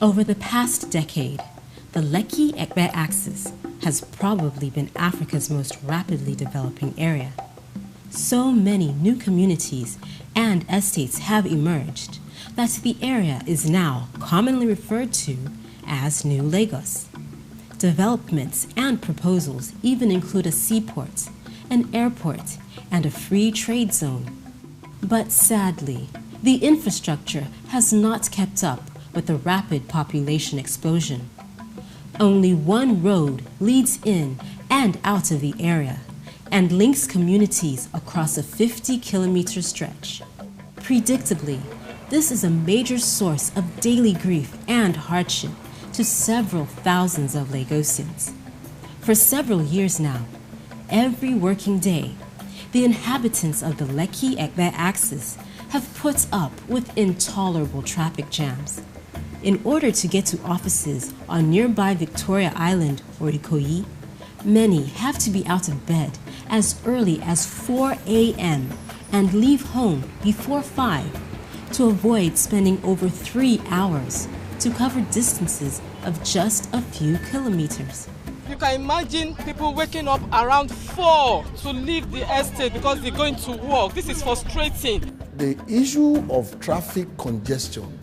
Over the past decade, the Lekki-Ekpe axis has probably been Africa's most rapidly developing area. So many new communities and estates have emerged that the area is now commonly referred to as New Lagos. Developments and proposals even include a seaport, an airport, and a free trade zone. But sadly, the infrastructure has not kept up with the rapid population explosion. Only one road leads in and out of the area and links communities across a 50-kilometer stretch. Predictably, this is a major source of daily grief and hardship to several thousands of Lagosians. For several years now, every working day, the inhabitants of the Lekki-Ekpe axis have put up with intolerable traffic jams. In order to get to offices on nearby Victoria Island or Ikoyi, many have to be out of bed as early as 4 a.m. and leave home before 5 to avoid spending over 3 hours to cover distances of just a few kilometers. You can imagine people waking up around 4 to leave the estate because they're going to work. This is frustrating. The issue of traffic congestion,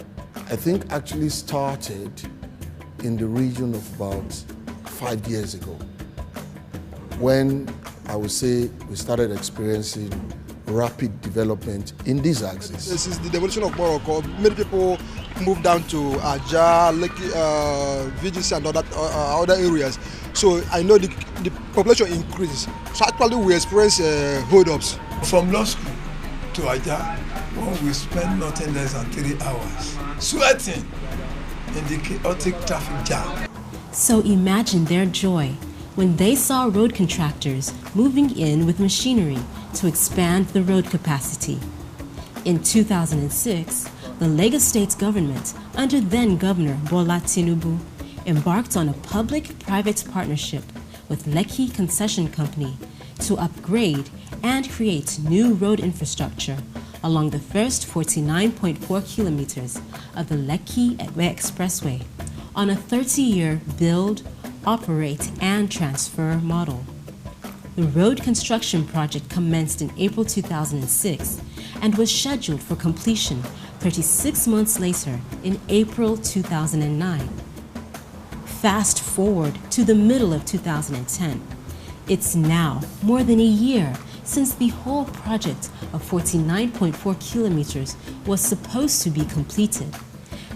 I think, actually started in the region of about 5 years ago, when I would say we started experiencing rapid development in these axes. Since the demolition of Morocco, many people moved down to Aja, Lekki, VGC and other areas. So I know the population increases. So actually we experience hold-ups. From law school to Aja, we spend nothing less than 3 hours sweating in the chaotic traffic jam. So imagine their joy when they saw road contractors moving in with machinery to expand the road capacity. In 2006, the Lagos State government, under then-Governor Bola Tinubu, embarked on a public-private partnership with Lekki Concession Company to upgrade and create new road infrastructure along the first 49.4 kilometers of the Lekki-Ekpe Expressway on a 30-year build, operate, and transfer model. The road construction project commenced in April 2006 and was scheduled for completion 36 months later in April 2009. Fast forward to the middle of 2010. It's now more than a year since the whole project of 49.4 kilometers was supposed to be completed,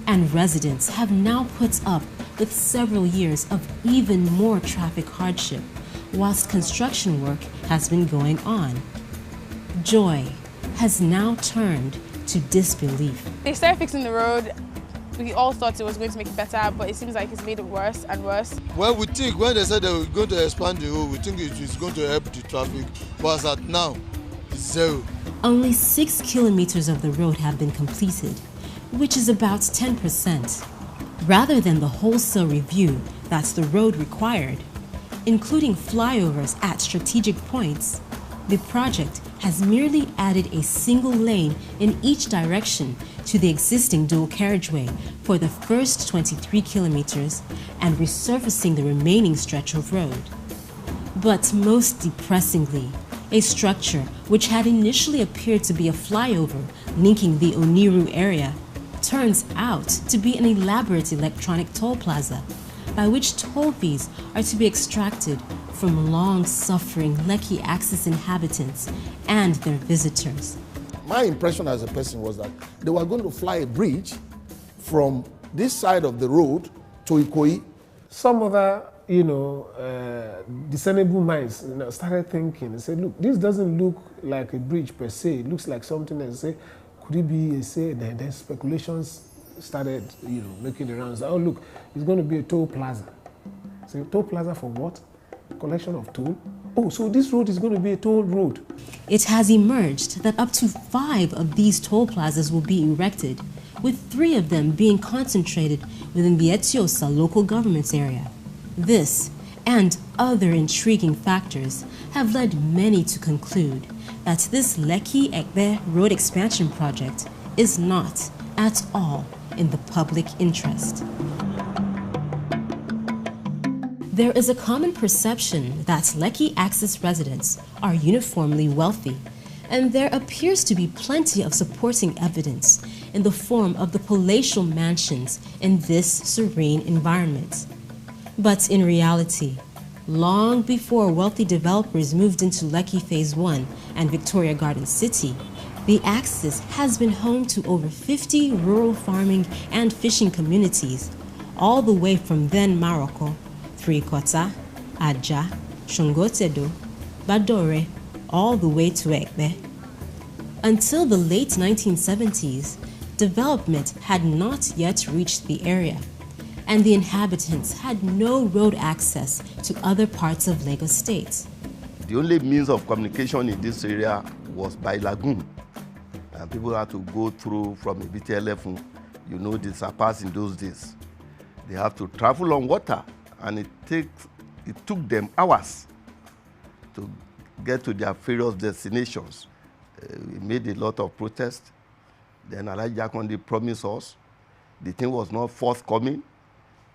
and residents have now put up with several years of even more traffic hardship whilst construction work has been going on. Joy has now turned to disbelief. They started fixing the road. We all thought it was going to make it better, but it seems like it's made it worse and worse. Well, we think when they said they were going to expand the road, we think it is going to help the traffic, but as at now, it's zero. Only 6 kilometers of the road have been completed, which is about 10%. Rather than the wholesale review that's the road required, including flyovers at strategic points, the project has merely added a single lane in each direction to the existing dual carriageway for the first 23 kilometers and resurfacing the remaining stretch of road. But most depressingly, a structure which had initially appeared to be a flyover linking the Oniru area turns out to be an elaborate electronic toll plaza by which toll fees are to be extracted from long-suffering Lekki axis inhabitants and their visitors. My impression as a person was that they were going to fly a bridge from this side of the road to Ikoyi. Some other, discernible minds started thinking and said, look, this doesn't look like a bridge per se. It looks like something else. Say, could it be a say? Then speculations started, making the rounds. Oh, look, it's going to be a toll plaza. So toll plaza for what? Collection of toll? Oh, so this road is going to be a toll road. It has emerged that up to 5 of these toll plazas will be erected, with 3 of them being concentrated within the Etiosa local government area. This and other intriguing factors have led many to conclude that this Lekki-Ekpe road expansion project is not at all in the public interest. There is a common perception that Lekki Axis residents are uniformly wealthy, and there appears to be plenty of supporting evidence in the form of the palatial mansions in this serene environment. But in reality, long before wealthy developers moved into Lekki Phase 1 and Victoria Garden City, the Axis has been home to over 50 rural farming and fishing communities, all the way from then Maroko, Three-Kota, Aja, Shongotedo, Badore, all the way to Ekbe. Until the late 1970s, development had not yet reached the area, and the inhabitants had no road access to other parts of Lagos State. The only means of communication in this area was by lagoon, and people had to go through from Ibiti-Elefun. You know, the Sapas in those days. They have to travel on water, and it took them hours to get to their various destinations. We made a lot of protests. Then Alhaji Jakonde promised us. The thing was not forthcoming.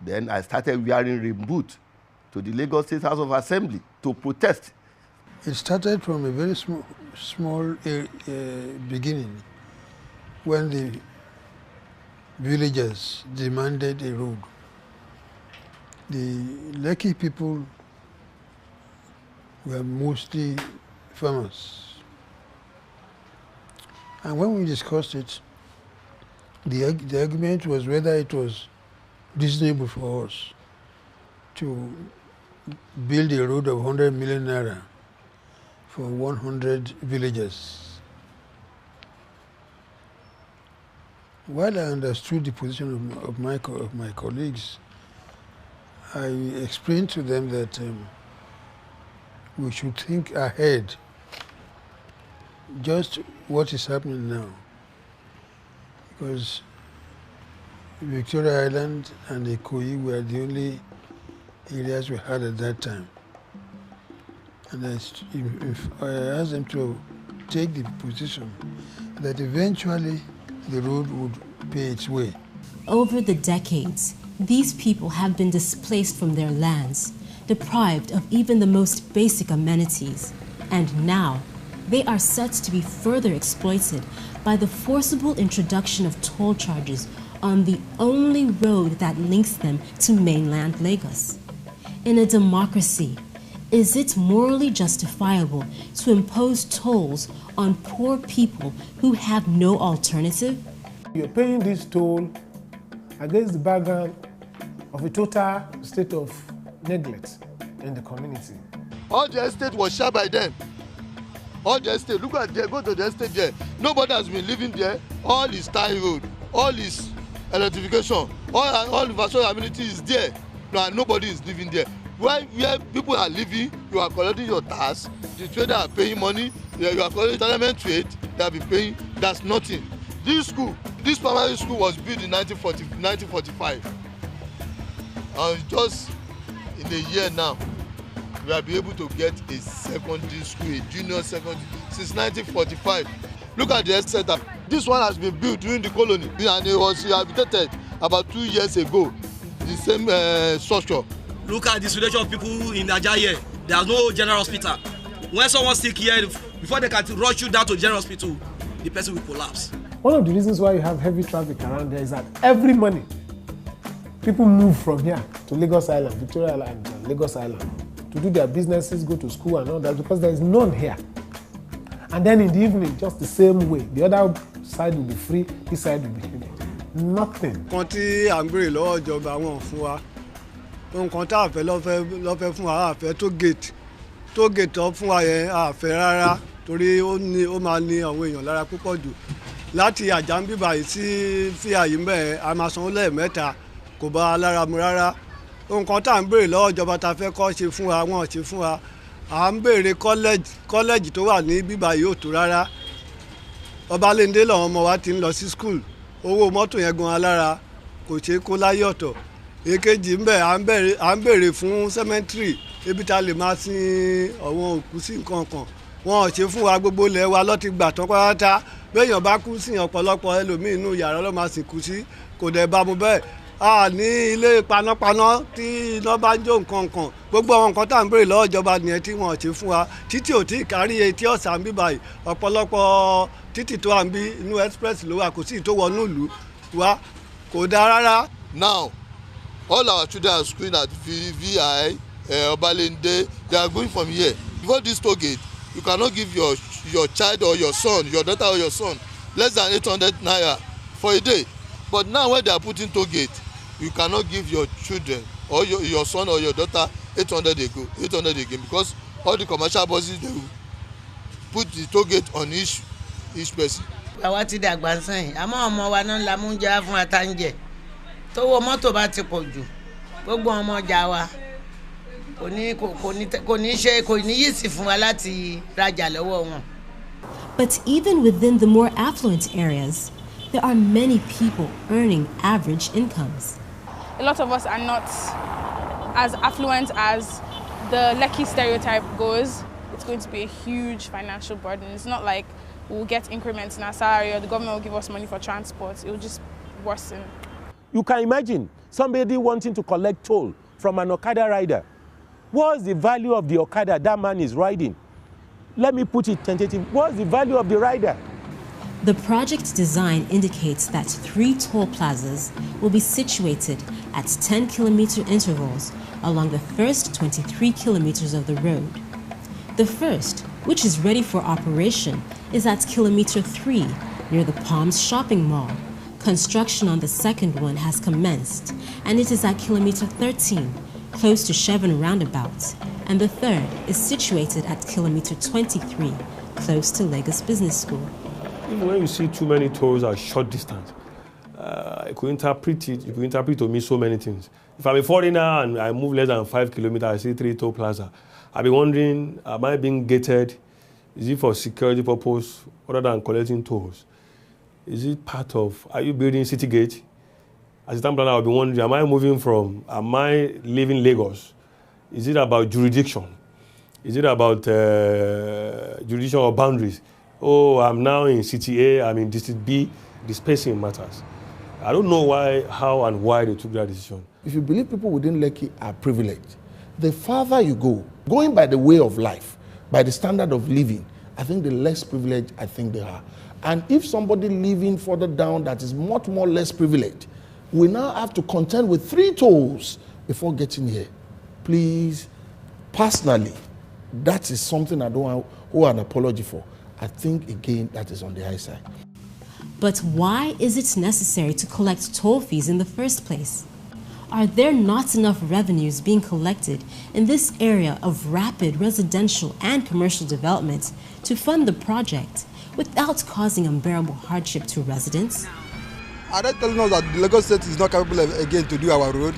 Then I started wearing reboot to the Lagos State House of Assembly to protest. It started from a very small beginning when the villagers demanded a road. The Lekki people were mostly farmers. And when we discussed it, the argument was whether it was reasonable for us to build a road of 100 million naira for 100 villagers. While I understood the position of my colleagues, I explained to them that we should think ahead, just what is happening now. Because Victoria Island and Ikoyi were the only areas we had at that time. And if I asked them to take the position that eventually the road would pay its way. Over the decades, these people have been displaced from their lands, deprived of even the most basic amenities, and now they are set to be further exploited by the forcible introduction of toll charges on the only road that links them to mainland Lagos. In a democracy, is it morally justifiable to impose tolls on poor people who have no alternative? You're paying this toll against the background of a total state of neglect in the community. All the estate was shared by them. All the estate, look at there, go to the estate there. Nobody has been living there. All is tie road, all is electrification, all the virtual amenity is there. No, nobody is living there. Where people are living, you are collecting your tax, the trader are paying money, you are collecting retirement rate, they have been paying, that's nothing. This primary school was built in 1945. Just in a year now, we have been able to get a secondary school, a junior secondary, since 1945. Look at the estate. This one has been built during the colony, and it was rehabilitated about 2 years ago, the same structure. Look at the situation of people in Aja here. There is no general hospital. When someone sick here, before they can rush you down to the general hospital, the person will collapse. One of the reasons why you have heavy traffic around there is that every morning, people move from here to Lagos Island, Victoria Island, and Lagos Island to do their businesses, go to school and all that, because there is none here. And then in the evening, just the same way, the other side will be free, this side will be heavy. Nothing. Nǹkan tá a fẹ́ lọ́fẹ́ fún wa, a fẹ́ tó gate up fún wa yẹn, a fẹ́ rárá torí ó máa ní àwọn èèyàn lára púpọ̀ jù. Láti Àjàmbíbà yìí sí àyè mbẹ́ a máa sanwó lẹ́ẹ̀mẹ́ta, kò bá a lára mu rárá. Nǹkan tá à ń béèrè lọ́wọ́ ìjọba ta fẹ́ kọ́ ṣe fún wa, wọ́n ṣe fún wa. À ń béèrè kọ́lẹ́jì tó wà ní bíbá yìí ò tó rárá. Ọbalẹ́ndé làwọn ọmọ wa ti ń lọ sí school, owó mọ́tò yẹn gan alára kò ṣeé kó láyé ọ̀tọ̀. Èkejì ń bẹ à ń béèrè fún cemetery ebi tá lè máa sin àwọn òkú sí nǹkan kan wọn ò ṣe fún wa gbogbo ilẹ̀ wa ló ti gbà tán pátá béèyàn bá kú sí ọ̀pọ̀lọpọ̀ ẹlòmíì inú yàrá ló máa sìnkú sí kò dẹ̀ bá mu bẹ́ẹ̀ a ní ilé panápaná tí iná bá ń jó nǹkan gbogbo àwọn nǹkan tá à ń béèrè lọ́wọ́ ìjọba nìyẹn tí wọn ò ṣe fún wa títí ò tí ì kárí etí ọ̀sà ń bí báyìí ọ̀pọ̀lọpọ̀ títì tó à ń bí inú express ló wà kò sí tó wọnú ìlú wa kò dáa rárá. Now all our children are schooling at VI, Obalende. They are going from here. Before this toll gate, you cannot give your child or your son, your daughter or your son, less than 800 naira for a day. But now when they are putting toll gate, you cannot give your children or your son or your daughter 800 again, because all the commercial buses, they will put the toll gate on each person. Àwa ti dàgbà sẹ́yìn àmọ́ ọmọ wa náà la mú jẹ fún àtàǹjẹ tówó mọ́tò bá ti pọ̀ jù gbogbo ọmọ ọjà wa kò ní yí sí fún wa láti rajà lọ́wọ́ wọn. But even within the more affluent areas, there are many people earning average incomes. A lot of us are not as affluent as the Lekki stereotype goes. It's going to be a huge financial burden. It's not like we'll get increments in our salary or the government will give us money for transport. It will just worsen. You can imagine somebody wanting to collect toll from an Okada rider. What's the value of the Okada that man is riding? Let me put it tentative. What's the value of the rider? The project design indicates that 3 toll plazas will be situated at 10-kilometer intervals along the first 23 kilometers of the road. The first, which is ready for operation, is at kilometer 3 near the Palms shopping mall. Construction on the second one has commenced, and it is at kilometer 13, close to Chevron roundabout, and the third is situated at kilometer 23, close to Lagos Business School. Even when you see too many tolls at short distance, I could interpret it. You could interpret to me so many things. If I'm a foreigner and I move less than 5 kilometers, I see 3 toll plaza. I'll be wondering, am I being gated? Is it for security purpose other than collecting tolls? Is it part of, are you building city gate? As a time planner, I'll be wondering, am I leaving Lagos? Is it about jurisdiction? Is it about jurisdiction or boundaries? Oh, I'm now in city A, I'm in district B, the spacing matters. I don't know why, how and why they took that decision. If you believe people within Lekki are privileged, the farther you go, going by the way of life, by the standard of living, I think the less privileged I think they are. And if somebody living further down that is much more less privileged, we now have to contend with 3 tolls before getting here. Please, personally, that is something I don't owe an apology for. I think, again, that is on the high side. But why is it necessary to collect toll fees in the first place? Are there not enough revenues being collected in this area of rapid residential and commercial development to fund the project without causing unbearable hardship to residents? Are they telling us that the Lagos State is not capable again to do our road?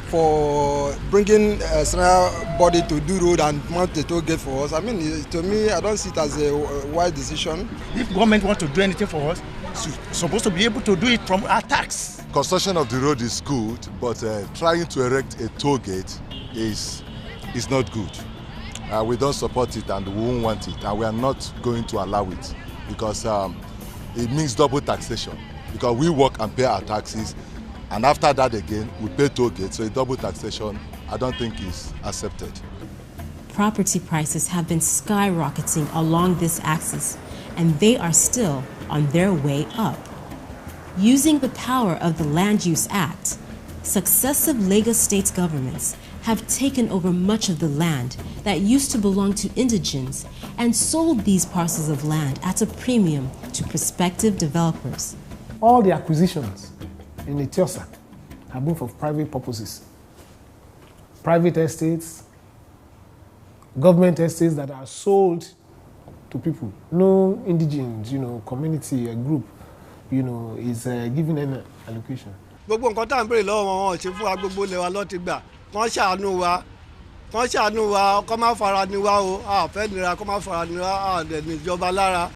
For bringing a central body to do road and mount the toll gate for us, I mean, to me, I don't see it as a wise decision. If government wants to do anything for us, it's supposed to be able to do it from our tax. Construction of the road is good, but trying to erect a toll gate is not good. We don't support it and we won't want it, and we are not going to allow it because it means double taxation. Because we work and pay our taxes, and after that again, we pay toll gates, so a double taxation I don't think is accepted. Property prices have been skyrocketing along this axis, and they are still on their way up. Using the power of the Land Use Act, successive Lagos state governments have taken over much of the land that used to belong to indigents and sold these parcels of land at a premium to prospective developers. All the acquisitions in Etiosa have been for private purposes. Private estates, government estates that are sold to people. No indigent, community, a group, is given an allocation. Gbogbo nǹkan tá à ń béèrè lọ́wọ́ wọn ṣe fún wa gbogbo ilẹ̀ wa ló ti gbà. Wọ́n ṣàánú wa, kó má fara ni wá o, a fẹ́ nira kó má fara ni wá, a dẹ̀ níjọba lára.